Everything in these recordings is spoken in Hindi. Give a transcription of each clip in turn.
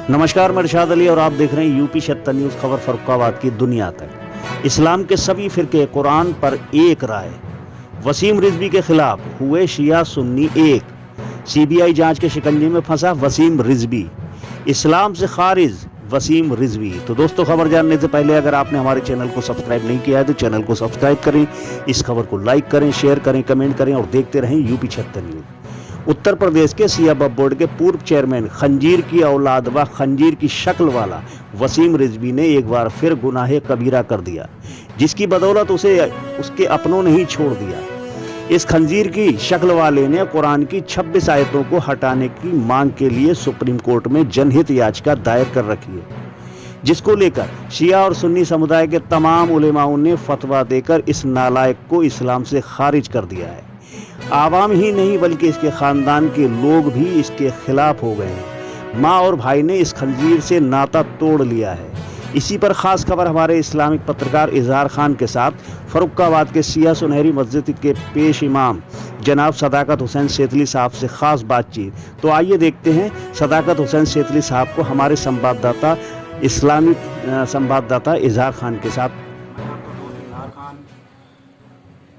नमस्कार, मैं इरशाद अली और आप देख रहे हैं यूपी 76 न्यूज़ खबर फर्रुखाबाद की दुनिया तक। इस्लाम के सभी फिरके कुरान पर एक राय। वसीम रिजवी के खिलाफ हुए शिया सुन्नी एक। सीबीआई जांच के शिकंजे में फंसा वसीम रिजवी। इस्लाम से खारिज वसीम रिजवी। तो दोस्तों, खबर जानने से पहले अगर आपने हमारे चैनल को सब्सक्राइब नहीं किया है तो चैनल को सब्सक्राइब करें, इस खबर को लाइक करें, शेयर करें, कमेंट करें और देखते रहें यूपी 76 न्यूज़। उत्तर प्रदेश के सिया वक्फ बोर्ड के पूर्व चेयरमैन खंजीर की औलाद व खंजीर की शक्ल वाला वसीम रिजवी ने एक बार फिर गुनाह कबीरा कर दिया, जिसकी बदौलत उसे उसके अपनों ने ही छोड़ दिया। इस खंजीर की शक्ल वाले ने कुरान की 26 आयतों को हटाने की मांग के लिए सुप्रीम कोर्ट में जनहित याचिका दायर कर रखी है, जिसको लेकर शिया और सुन्नी समुदाय के तमाम उलेमाओं ने फतवा देकर इस नालायक को इस्लाम से खारिज कर दिया है। आवाम ही नहीं बल्कि इसके खानदान के लोग भी इसके खिलाफ हो गए हैं। माँ और भाई ने इस खंजीर से नाता तोड़ लिया है। इसी पर खास खबर हमारे इस्लामिक पत्रकार इजहार खान के साथ फर्रुखाबाद के सिया सुनहरी मस्जिद के पेश इमाम जनाब सदाकत हुसैन सेतली साहब से खास बातचीत। तो आइए देखते हैं सदाकत हुसैन सेतली साहब को हमारे संवाददाता इस्लामिक संवाददाता इजहार खान के साथ। मैं आपका दोस्त इजहार खान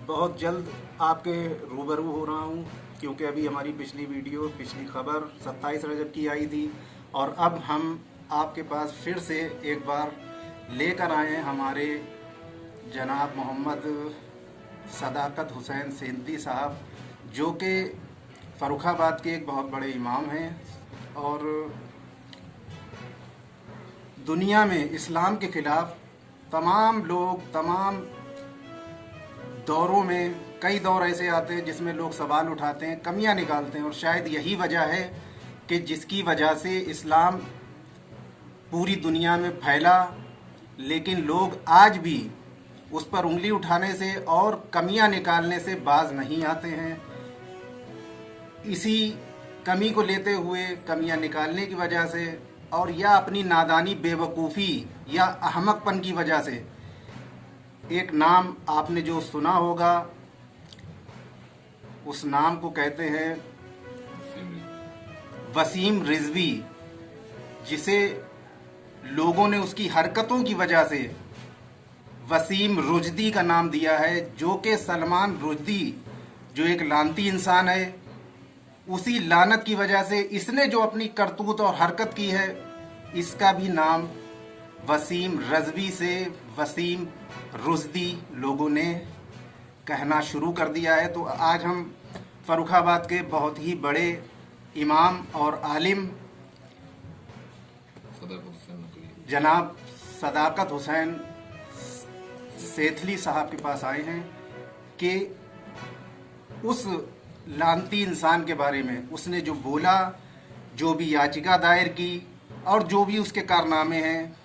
बहुत जल्द आपके रूबरू हो रहा हूं, क्योंकि अभी हमारी पिछली खबर 27 रजब की आई थी और अब हम आपके पास फिर से एक बार लेकर आए हैं हमारे जनाब मोहम्मद सदाकत हुसैन सेंती साहब, जो कि फर्रुखाबाद के एक बहुत बड़े इमाम हैं और दुनिया में इस्लाम के ख़िलाफ़ तमाम लोग तमाम दौरों में कई दौर ऐसे आते हैं जिसमें लोग सवाल उठाते हैं, कमियां निकालते हैं और शायद यही वजह है कि जिसकी वजह से इस्लाम पूरी दुनिया में फैला, लेकिन लोग आज भी उस पर उंगली उठाने से और कमियां निकालने से बाज नहीं आते हैं। इसी कमी को लेते हुए कमियां निकालने की वजह से और या अपनी नादानी बेवकूफ़ी या अहमकपन की वजह से एक नाम आपने जो सुना होगा, उस नाम को कहते हैं वसीम रिजवी, जिसे लोगों ने उसकी हरकतों की वजह से वसीम रुजदी का नाम दिया है, जो कि सलमान रुजदी जो एक लानती इंसान है, उसी लानत की वजह से इसने जो अपनी करतूत और हरकत की है, इसका भी नाम वसीम रिजवी से वसीम रुजदी लोगों ने कहना शुरू कर दिया है। तो आज हम फर्रुखाबाद के बहुत ही बड़े इमाम और आलिम जनाब सदाकत हुसैन सेतली साहब के पास आए हैं कि उस लानती इंसान के बारे में उसने जो बोला, जो भी याचिका दायर की और जो भी उसके कारनामे हैं।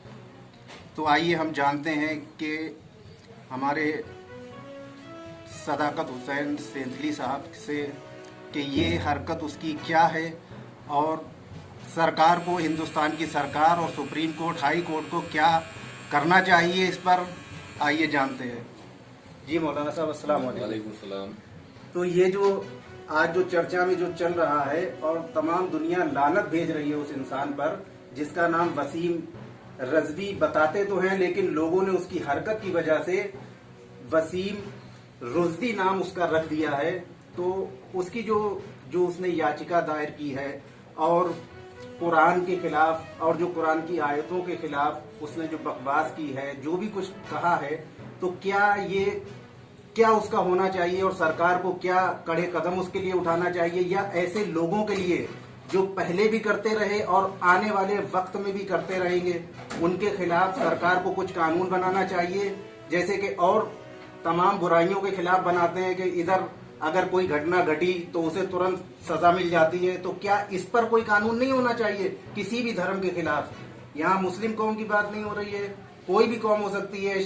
तो आइए हम जानते हैं कि हमारे सदाकत हुसैन सेंथली साहब से कि ये हरकत उसकी क्या है और सरकार को, हिंदुस्तान की सरकार और सुप्रीम कोर्ट, हाई कोर्ट को क्या करना चाहिए इस पर। आइए जानते हैं। जी मौलाना साहब, अस्सलाम वालेकुम। सलाम। तो ये जो आज जो चर्चा में जो चल रहा है और तमाम दुनिया लानत भेज रही है उस इंसान पर जिसका नाम वसीम रिजवी बताते तो हैं, लेकिन लोगों ने उसकी हरकत की वजह से वसीम रुजदी नाम उसका रख दिया है। तो उसकी जो उसने याचिका दायर की है और कुरान के खिलाफ और जो कुरान की आयतों के खिलाफ उसने जो बकवास की है, जो भी कुछ कहा है, तो क्या उसका होना चाहिए और सरकार को क्या कड़े कदम उसके लिए उठाना चाहिए, या ऐसे लोगों के लिए जो पहले भी करते रहे और आने वाले वक्त में भी करते रहेंगे, उनके खिलाफ सरकार को कुछ कानून बनाना चाहिए, जैसे कि और तमाम बुराइयों के खिलाफ बनाते हैं कि इधर अगर कोई घटना घटी तो उसे तुरंत सजा मिल जाती है। तो क्या इस पर कोई कानून नहीं होना चाहिए किसी भी धर्म के खिलाफ? यहाँ मुस्लिम कौम की बात नहीं हो रही है, कोई भी कौम हो सकती है,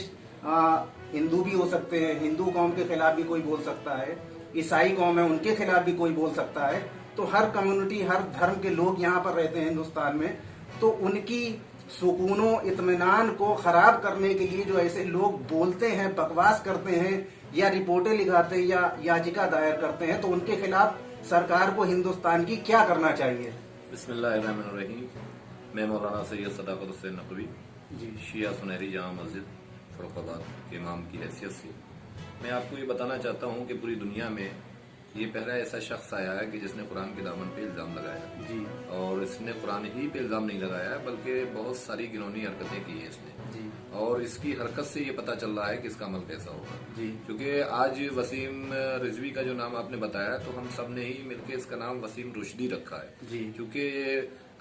हिंदू भी हो सकते हैं, हिंदू कौम के खिलाफ भी कोई बोल सकता है, ईसाई कौम है उनके खिलाफ भी कोई बोल सकता है। तो हर कम्युनिटी, हर धर्म के लोग यहाँ पर रहते हैं हिंदुस्तान में, तो उनकी सुकूनो इत्मीनान को खराब करने के लिए जो ऐसे लोग बोलते हैं, बकवास करते हैं या रिपोर्टें लिखाते हैं या याचिका दायर करते हैं, तो उनके खिलाफ सरकार को हिंदुस्तान की क्या करना चाहिए? बिस्मिल्लाहिर्रहमानिर्रहीम। मैं मौलाना सैयद सदाकत हुसैन नकवी जी शिया सुनहरी जामा मस्जिद फर्रुखाबाद के इमाम की हैसियत से मैं आपको ये बताना चाहता हूँ कि पूरी दुनिया में ये पहला ऐसा शख्स आया है कि जिसने कुरान के दामन पे इल्ज़ाम लगाया जी और इसने कुरान ही पे इल्ज़ाम नहीं लगाया बल्कि बहुत सारी घिनौनी हरकतें की हैं इसने जी और इसकी हरकत से ये पता चल रहा है कि इसका अमल कैसा होगा। जी क्योंकि आज वसीम रिजवी का जो नाम आपने बताया तो हम सब ने ही मिलकर इसका नाम वसीम रुश्दी रखा है जी क्योंकि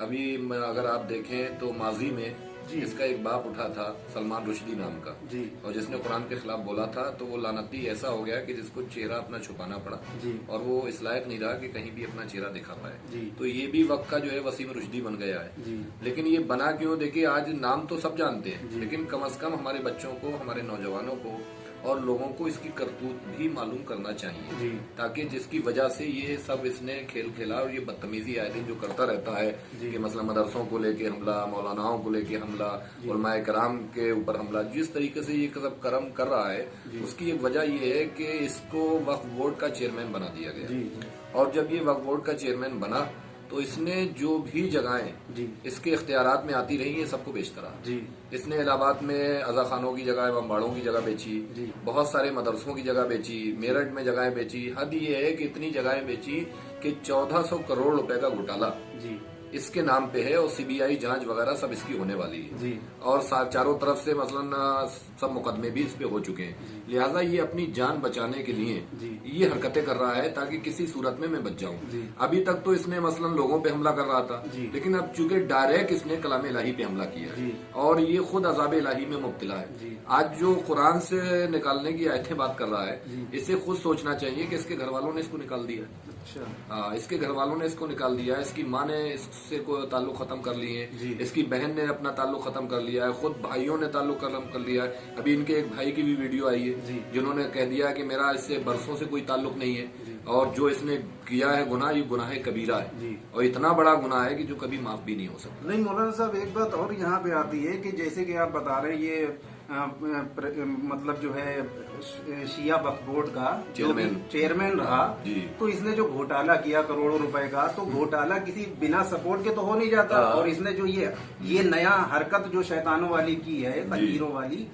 अभी अगर आप देखें तो माजी में जी। इसका एक बाप उठा था सलमान रुश्दी नाम का जी और जिसने कुरान के खिलाफ बोला था तो वो लानती ऐसा हो गया कि जिसको चेहरा अपना छुपाना पड़ा जी और वो इस लायक नहीं रहा कि कहीं भी अपना चेहरा दिखा पाए। जी तो ये भी वक्त का जो है वसीम रुश्दी बन गया है। जी लेकिन ये बना क्यों, देखिए आज नाम तो सब जानते हैं जी। लेकिन कम से कम हमारे बच्चों को, हमारे नौजवानों को और लोगों को इसकी करतूत भी मालूम करना चाहिए जी ताकि जिसकी वजह से ये सब इसने खेल खेला और ये बदतमीजी आए दिन जो करता रहता है जी। कि मसला मदरसों को लेके हमला, मौलानाओं को लेके हमला, उलमाए कराम के ऊपर हमला, जिस तरीके से ये सब कर्म कर रहा है उसकी एक वजह ये है कि इसको वक्फ बोर्ड का चेयरमैन बना दिया गया जी और जब ये वक्फ बोर्ड का चेयरमैन बना तो इसने जो भी जगहें जी इसके इख्तियारात में आती रही ये सबको बेचता रहा। जी इसने इलाहाबाद में अजा खानों की जगह, बम्बाड़ों की जगह बेची, जी। बहुत सारे मदरसों की जगह बेची, मेरठ में जगहें बेची। हद ये है कि इतनी जगहें बेची कि 1400 करोड़ रुपए का घोटाला जी इसके नाम पे है और सीबीआई जांच वगैरह सब इसकी होने वाली है जी और चारों तरफ से मसलन सब मुकदमे भी इस पे हो चुके हैं। लिहाजा ये अपनी जान बचाने के लिए जी। ये हरकतें कर रहा है ताकि किसी सूरत में मैं बच जाऊं। जी। अभी तक तो इसने मसलन लोगों पे हमला कर रहा था जी। लेकिन अब चूंकि डायरेक्ट इसने कलाम इलाही पे हमला किया है जी। और ये खुद अजाब इलाही में मुब्तला है। जी। आज जो कुरान से निकालने की आयतें बात कर रहा है जी। इसे खुद सोचना चाहिए कि इसके घर वालों ने इसको निकाल दिया। अच्छा हाँ, इसके घर वालों ने इसको निकाल दिया, इसकी माँ ने इससे को ताल्लुक खत्म कर लिए, जी। इसकी बहन ने अपना ताल्लुक खत्म कर लिया है, खुद भाइयों ने ताल्लुक खत्म कर लिया है। अभी इनके एक भाई की भी वीडियो आई है जी। जिन्होंने कह दिया कि मेरा इससे बरसों से कोई ताल्लुक नहीं है जी। और जो इसने किया है गुनाह, ये गुनाह कबीरा है जी। और इतना बड़ा गुनाह है कि जो कभी माफ भी नहीं हो सकता। नहीं मौलाना साहब, एक बात और यहाँ पे आती है कि जैसे कि आप बता रहे हैं ये मतलब जो है शिया वक्फ बोर्ड का जो भी चेयरमैन रहा जी। तो इसने जो घोटाला किया करोड़ों रुपए का, तो घोटाला किसी बिना सपोर्ट के तो हो नहीं जाता। और इसने जो ये नया हरकत जो शैतानों वाली की है, फकीरों वाली,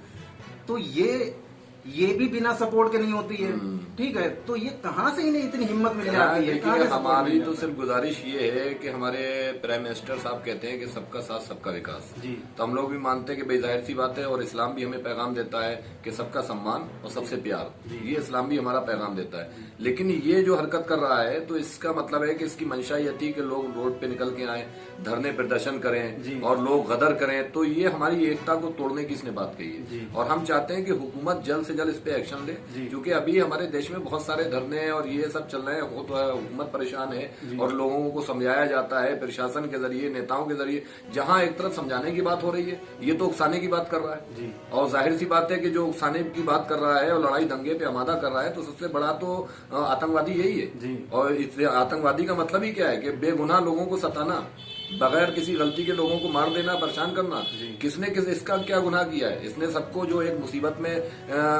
तो ये भी बिना सपोर्ट के नहीं होती है। ठीक है, तो ये कहाँ से इन्हें इतनी हिम्मत मिल जाती है? देखिए, हमारी तो सिर्फ गुजारिश ये है कि हमारे प्राइम मिनिस्टर साहब कहते हैं कि सबका साथ सबका विकास जी। तो हम लोग भी मानते हैं कि बेजाहिर सी बात है और इस्लाम भी हमें पैगाम देता है कि सबका सम्मान और सबसे प्यार, ये इस्लाम भी हमारा पैगाम देता है। लेकिन ये जो हरकत कर रहा है तो इसका मतलब है कि इसकी मंशा ये थी कि लोग रोड पे निकल के आए, धरने प्रदर्शन करें और लोग गदर करें, तो ये हमारी एकता को तोड़ने की इसने बात कही है। और हम चाहते हैं कि हुकूमत जल्द से जल्द इस पे एक्शन ले, क्योंकि अभी हमारे देश में बहुत सारे धरने और ये सब चल रहे हैं, हुकूमत परेशान है और लोगों को समझाया जाता है प्रशासन के जरिए, नेताओं के जरिए। जहां एक तरफ समझाने की बात हो रही है, ये तो उकसाने की बात कर रहा है। और जाहिर सी बात है कि जो उकसाने की बात कर रहा है और लड़ाई दंगे पे आमादा कर रहा है, तो सबसे बड़ा तो आतंकवादी यही है। और इसलिए आतंकवादी का मतलब ही क्या है कि बेगुनाह लोगों को सताना, बगैर किसी गलती के लोगों को मार देना, परेशान करना। किसने इसका क्या गुनाह किया है? इसने सबको जो एक मुसीबत में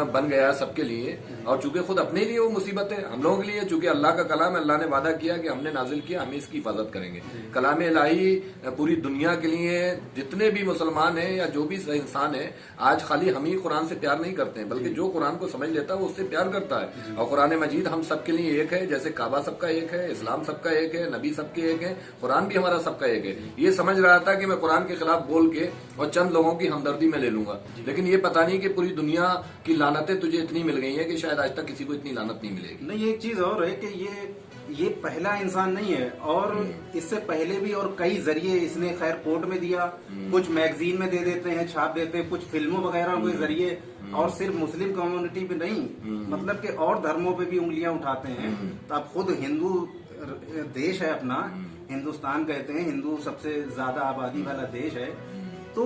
बन गया सबके लिए, और चूंकि खुद अपने लिए वो मुसीबत है, हम लोगों के लिए, चूंकि अल्लाह का कलाम, अल्लाह ने वादा किया कि हमने नाजिल किया, हमें इसकी हिफाजत करेंगे। कलाम इलाही पूरी दुनिया के लिए, जितने भी मुसलमान हैं या जो भी इंसान है, आज खाली हम ही कुरान से प्यार नहीं करते हैं, बल्कि जो कुरान को समझ लेता है वो उससे प्यार करता है। और कुरान मजीद हम सबके लिए एक है, जैसे काबा सबका एक है, इस्लाम सबका एक है, नबी सबके एक है, कुरान भी हमारा सबका एक है। ये समझ रहा था कि मैं कुरान के खिलाफ बोल के और चंद लोगों की हमदर्दी में ले लूंगा, लेकिन ये पता नहीं कि पूरी दुनिया की लानतें तुझे इतनी मिल गई हैं कि शायद आज तक किसी को इतनी लानत नहीं मिलेगी। नहीं, एक चीज और है कि ये पहला इंसान नहीं है, और इससे पहले भी और कई जरिए इसने खैर कोर्ट में दिया, कुछ मैगजीन में दे देते हैं, छाप देते हैं, कुछ फिल्मों वगैरह के जरिए, और सिर्फ मुस्लिम कम्युनिटी पे नहीं, मतलब कि और धर्मों पे भी उंगलियां उठाते हैं। तो अब खुद हिंदू देश है अपना, हिंदुस्तान कहते हैं, हिंदू सबसे ज्यादा आबादी वाला देश है, तो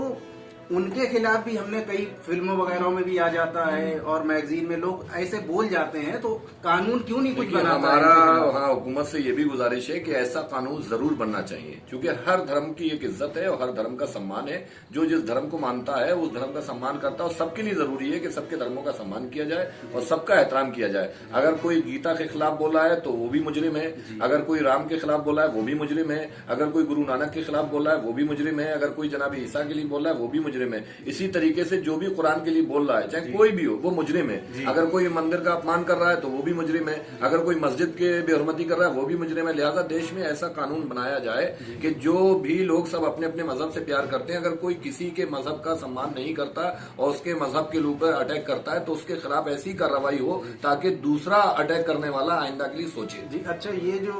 उनके खिलाफ भी हमने कई फिल्मों वगैरह में भी आ जाता है और मैगजीन में लोग ऐसे बोल जाते हैं, तो कानून क्यों नहीं कुछ बनाता हमारा है? हाँ, हुकूमत से ये भी गुजारिश है कि ऐसा कानून जरूर बनना चाहिए, क्योंकि हर धर्म की एक इज्जत है और हर धर्म का सम्मान है। जो जिस धर्म को मानता है उस धर्म का सम्मान करता है, और सबके लिए जरूरी है कि सबके धर्मों का सम्मान किया जाए और सबका एहतराम किया जाए। अगर कोई गीता के खिलाफ बोला है तो वो भी मुजरिम है, अगर कोई राम के खिलाफ बोला है वो भी मुजरिम है, अगर कोई गुरु नानक के खिलाफ बोला है वो भी मुजरिम है, अगर कोई जनाब ईसा के लिए बोला है वो भी मुजरिम है। इसी तरीके से जो भी कुरान के लिए बोल रहा है, चाहे कोई भी हो, वो मुजरिम है। अगर कोई मंदिर का अपमान कर रहा है तो वो भी मुजरिम है, अगर कोई मस्जिद के बेहरमती कर रहा है वो भी मुजरिम है। लिहाजा देश में ऐसा कानून बनाया जाए कि जो भी लोग सब अपने अपने मजहब से प्यार करते हैं, अगर कोई किसी के मजहब का सम्मान नहीं करता और उसके मजहब के ऊपर अटैक करता है तो उसके खिलाफ ऐसी कार्रवाई हो ताकि दूसरा अटैक करने वाला आइंदा के लिए सोचे। जी अच्छा, ये जो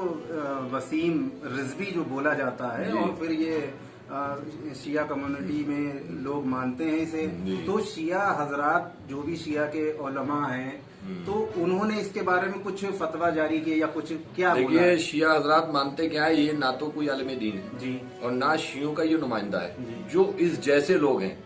वसीम रिजवी जो बोला जाता है और फिर ये शिया कम्युनिटी में लोग मानते हैं इसे, तो शिया हजरात जो भी शिया के उलमा हैं, तो उन्होंने इसके बारे में कुछ फतवा जारी किया या कुछ क्या बोला? देखिए, शिया हजरात मानते क्या है, ये ना तो कोई आलिम दीन है जी और ना शियों का ये नुमाइंदा है। जो इस जैसे लोग हैं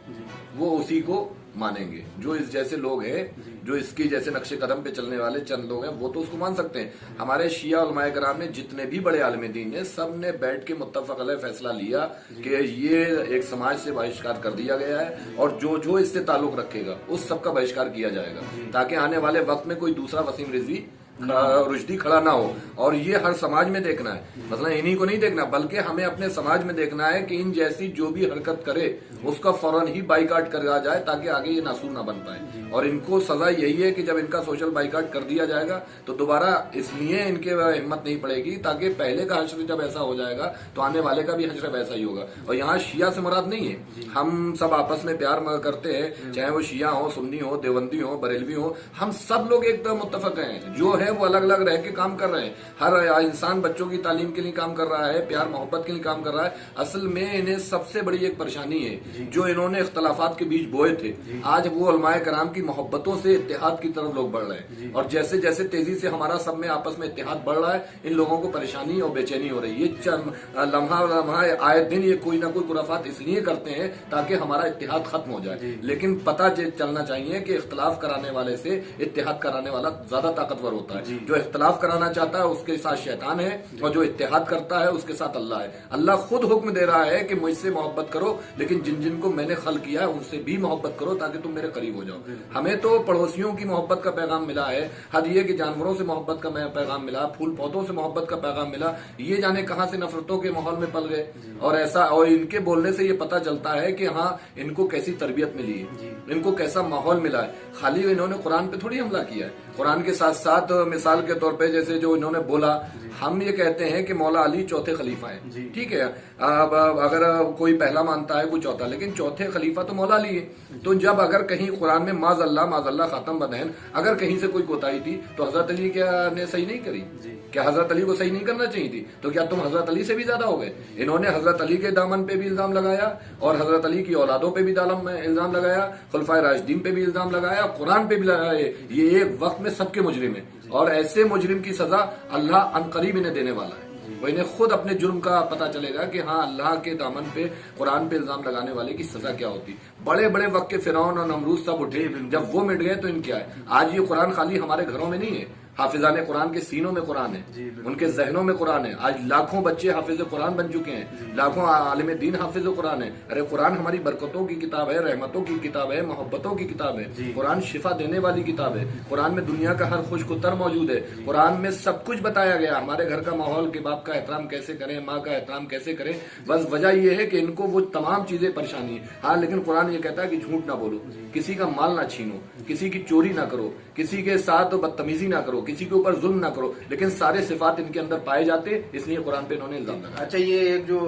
वो उसी को मानेंगे। जो इस जैसे लोग हैं, जो इसकी जैसे नक्शे कदम पे चलने वाले चंद लोग हैं, वो तो उसको मान सकते हैं। हमारे शिया उलमाए कराम ने, जितने भी बड़े आलिम दीन ने, सब ने बैठ के मुत्तफक अलैह फैसला लिया कि ये एक समाज से बहिष्कार कर दिया गया है और जो जो इससे ताल्लुक रखेगा उस सब का बहिष्कार किया जाएगा, ताकि आने वाले वक्त में कोई दूसरा वसीम रिजवी रुश्दी खड़ा ना हो। और ये हर समाज में देखना है, मतलब इन्हीं को नहीं देखना, बल्कि हमें अपने समाज में देखना है कि इन जैसी जो भी हरकत करे उसका फौरन ही बाइकाट करा जाए, ताकि आगे ये नासूर ना बन पाए। और इनको सजा यही है कि जब इनका सोशल बाइकाट कर दिया जाएगा तो दोबारा इसलिए इनके हिम्मत नहीं पड़ेगी, ताकि पहले का हश्र जब ऐसा हो जाएगा तो आने वाले का भी हश्र वैसा ही होगा। और यहाँ शिया से मुराद नहीं है, हम सब आपस में प्यार करते हैं, चाहे वो शिया हो, सुन्नी हो, देवबंदी हो, बरेलवी हो, हम सब लोग एकदम मुत्तफक हैं। जो है वो अलग अलग रह के काम कर रहे हैं। हर इंसान बच्चों की तालीम के लिए काम कर रहा है, प्यार मोहब्बत के लिए काम कर रहा है। असल में इन्हें सबसे बड़ी एक परेशानी है जो इन्होंने इख्तलाफात के बीच बोए थे, आज वो उलमाए कराम की मोहब्बतों से इत्तेहाद की तरफ लोग बढ़ रहे हैं। और जैसे जैसे तेजी से हमारा सब में आपस में इत्तेहाद बढ़ रहा है, इन लोगों को परेशानी और बेचैनी हो रही है। ये लम्हा आए दिन ये कोई ना कोई खुराफात इसलिए करते हैं ताकि हमारा इत्तेहाद खत्म हो जाए। लेकिन पता चलना चाहिए कि इख्तलाफ कराने वाले से इत्तेहाद कराने वाला ज्यादा ताकतवर होता है। जो इख्तलाफ कराना चाहता है उसके साथ शैतान है और जो इत्तेहाद करता है उसके साथ अल्लाह है। अल्लाह खुद हुक्म दे रहा है कि मुझसे मोहब्बत करो, लेकिन जिन जिन को मैंने खल किया है उनसे भी मोहब्बत करो ताकि तुम मेरे करीब हो जाओ। हमें तो पड़ोसियों की मोहब्बत का पैगाम मिला है, हद ये कि जानवरों से मोहब्बत का पैगाम मिला, फूल पौधों से मोहब्बत का पैगाम मिला। ये जाने कहां से नफरतों के माहौल में पल गए। और ऐसा, और इनके बोलने से ये पता चलता है कि हाँ, इनको कैसी तरबियत मिली है, इनको कैसा माहौल मिला है। खाली इन्होंने कुरान पे थोड़ी हमला किया है। कुरान के साथ साथ मिसाल के तौर पे जैसे जो इन्होंने बोला, हम ये कहते हैं कि मौला अली चौथे खलीफा हैं, ठीक है। अब अगर कोई पहला मानता है कोई चौथा, लेकिन चौथे खलीफा तो मौला अली है। तो जब अगर कहीं कुरान में माज़अल्लाह खातम बदहन अगर कहीं से कोई कोताही थी तो हजरत अली क्या ने सही नहीं करी? क्या हजरत अली को सही नहीं करना चाहिए थी? तो क्या तुम हजरत अली से भी ज्यादा हो गए? इन्होंने हजरत अली के दामन पे भी इल्जाम लगाया और हजरत अली की औलादों पे भी इल्जाम लगाया, खुलफाए राशिदीन पे भी इल्जाम लगाया, कुरान पे भी लगाए। ये एक वक्त में सबके मुजरिम है और ऐसे मुजरिम की सजा अल्लाह अनकरीब इन्हें देने वाला है। वो इन्हें खुद अपने जुर्म का पता चलेगा कि हाँ, अल्लाह के दामन पे कुरान पे इल्जाम लगाने वाले की सजा क्या होती। बड़े बड़े वक्त के फिरौन और नमरूद सब उठे, जब वो मिट गए तो इनक्या है। आज ये कुरान खाली हमारे घरों में नहीं है, हाफिजाने कुरान के सीनों में कुरान है, उनके जहनों में कुरान है। आज लाखों बच्चे हाफिज कुरान बन चुके हैं, लाखों आलिम दीन हाफिज कुरान है। अरे कुरान हमारी बरकतों की किताब है, रहमतों की किताब है, मोहब्बतों की किताब है। कुरान शिफा देने वाली किताब है। कुरान में दुनिया का हर खुशकुतर मौजूद है। कुरान में सब कुछ बताया गया, हमारे घर का माहौल, के बाप का एहतराम कैसे करें, माँ का एहतराम कैसे करें। बस वजह यह है कि इनको वो तमाम चीजें परेशानी है। हाँ, लेकिन कुरान ये कहता है कि झूठ ना बोलो, किसी का माल ना छीनो, किसी की चोरी ना करो, किसी के साथ बदतमीजी ना करो, किसी के ऊपर जुल्म ना करो। लेकिन सारे सिफात इनके अंदर पाए जाते, इसलिए कुरान पे इन्होंने इल्जाम लगाया। अच्छा, ये एक जो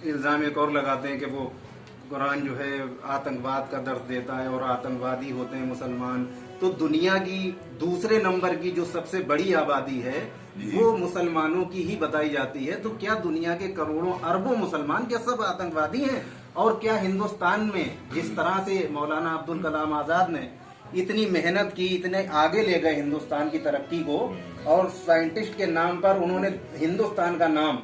इल्जाम एक और लगाते हैं कि वो कुरान जो है आतंकवाद का दर्ज देता है और आतंकवादी होते हैं मुसलमान। तो दुनिया की दूसरे नंबर की जो सबसे बड़ी आबादी है वो मुसलमानों की ही बताई जाती है। तो क्या दुनिया के करोड़ों अरबों मुसलमान क्या सब आतंकवादी हैं? और क्या हिंदुस्तान में जिस तरह से मौलाना अब्दुल कलाम आजाद ने इतनी मेहनत की, इतने आगे ले गए हिंदुस्तान की तरक्की को, और साइंटिस्ट के नाम पर उन्होंने हिंदुस्तान का नाम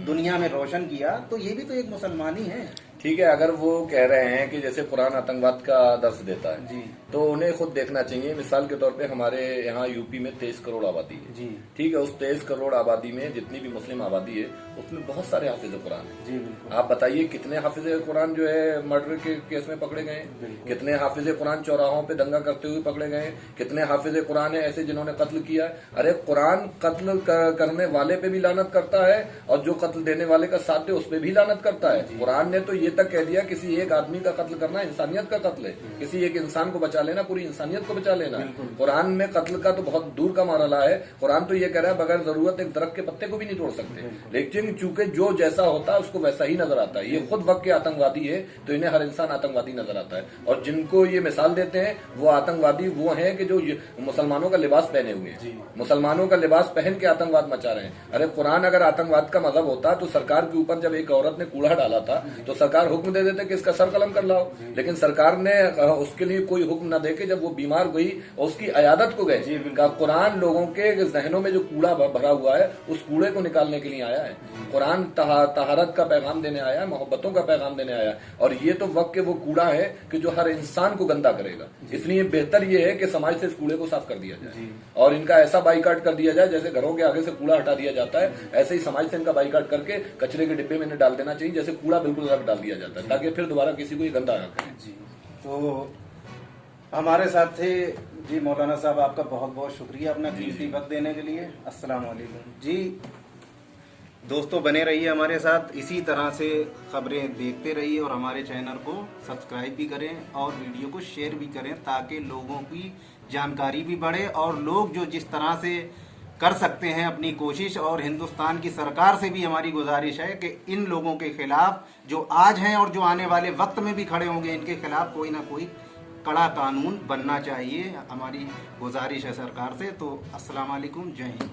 दुनिया में रोशन किया, तो ये भी तो एक मुसलमान ही है। ठीक है, अगर वो कह रहे हैं कि जैसे कुरान आतंकवाद का दर्श देता है जी। तो उन्हें खुद देखना चाहिए। मिसाल के तौर पे हमारे यहाँ यूपी में 23 करोड़ आबादी है जी। ठीक है, उस 23 करोड़ आबादी में जितनी भी मुस्लिम आबादी है उसमें बहुत सारे हाफिज कुरान है। जी बिल्कुल। आप बताइए कितने हाफिज कुरान जो है मर्डर के केस में पकड़े गए, कितने हाफिज कुरान चौराहों पे दंगा करते हुए पकड़े गए, कितने हाफिज कुरान है ऐसे जिन्होंने कत्ल किया। अरे कुरान कत्ल करने वाले पे भी लानत करता है और जो कत्ल देने वाले का साथ है उस पे भी लानत करता है। कुरान ने तो ये तक कह दिया किसी एक आदमी का कत्ल करना इंसानियत का कत्ल है, किसी एक इंसान को बचा लेना पूरी इंसानियत को बचा लेना। कुरान में कत्ल का तो बहुत दूर का मामला है। कुरान तो ये कह रहा है बगैर जरूरत एक दरख्त के पत्ते को भी नहीं तोड़ सकते, लेकिन चूंकि जो जैसा होता है उसको वैसा ही नजर आता है। ये खुद वक्त के आतंकवादी है तो इन्हें हर इंसान आतंकवादी नजर आता है। और जिनको ये मिसाल देते हैं वो आतंकवादी वो हैं कि जो मुसलमानों का लिबास पहने हुए हैं, मुसलमानों का लिबास पहन के आतंकवाद मचा रहे हैं। अरे कुरान अगर आतंकवाद का मजहब होता तो सरकार के ऊपर जब एक औरत ने कूड़ा डाला था तो सरकार हुक्म दे देते कि इसका सर कलम कर लाओ, लेकिन सरकार ने उसके लिए कोई हुक्म न देके जब वो बीमार हुई और उसकी अयादत को गए। कुरान लोगों के जहनों में जो कूड़ा भरा हुआ है उस कूड़े को निकालने के लिए आया है। कुरान तहारत का पैगाम देने आया है, मोहब्बतों का पैगाम देने आया है। और ये तो वक्त के वो कूड़ा है कि जो हर इंसान को गंदा करेगा। इसलिए बेहतर ये है कि समाज से इस कूड़े को साफ कर दिया जाए और इनका ऐसा बाइकाट कर दिया जाए जैसे घरों के आगे से कूड़ा हटा दिया जाता है, ऐसे ही समाज से इनका बाइकाट करके कचरे के डिब्बे में इन्हें डाल देना चाहिए जैसे कूड़ा बिल्कुल रख डाल दिया जाता है, ताकि फिर दोबारा किसी को ये गंदा ना करे। जी तो हमारे साथ थे जी मौलाना साहब, आपका बहुत बहुत शुक्रिया अपना कीमती वक्त देने के लिए। अस्सलाम वालेकुम जी। दोस्तों बने रहिए हमारे साथ, इसी तरह से खबरें देखते रहिए और हमारे चैनल को सब्सक्राइब भी करें और वीडियो को शेयर भी करें ताकि लोगों की जानकारी भी बढ़े और लोग जो जिस तरह से कर सकते हैं अपनी कोशिश। और हिंदुस्तान की सरकार से भी हमारी गुजारिश है कि इन लोगों के खिलाफ जो आज हैं और जो आने वाले वक्त में भी खड़े होंगे इनके खिलाफ कोई ना कोई कड़ा कानून बनना चाहिए, हमारी गुजारिश है सरकार से। तो अस्सलाम वालेकुम, जय हिंद।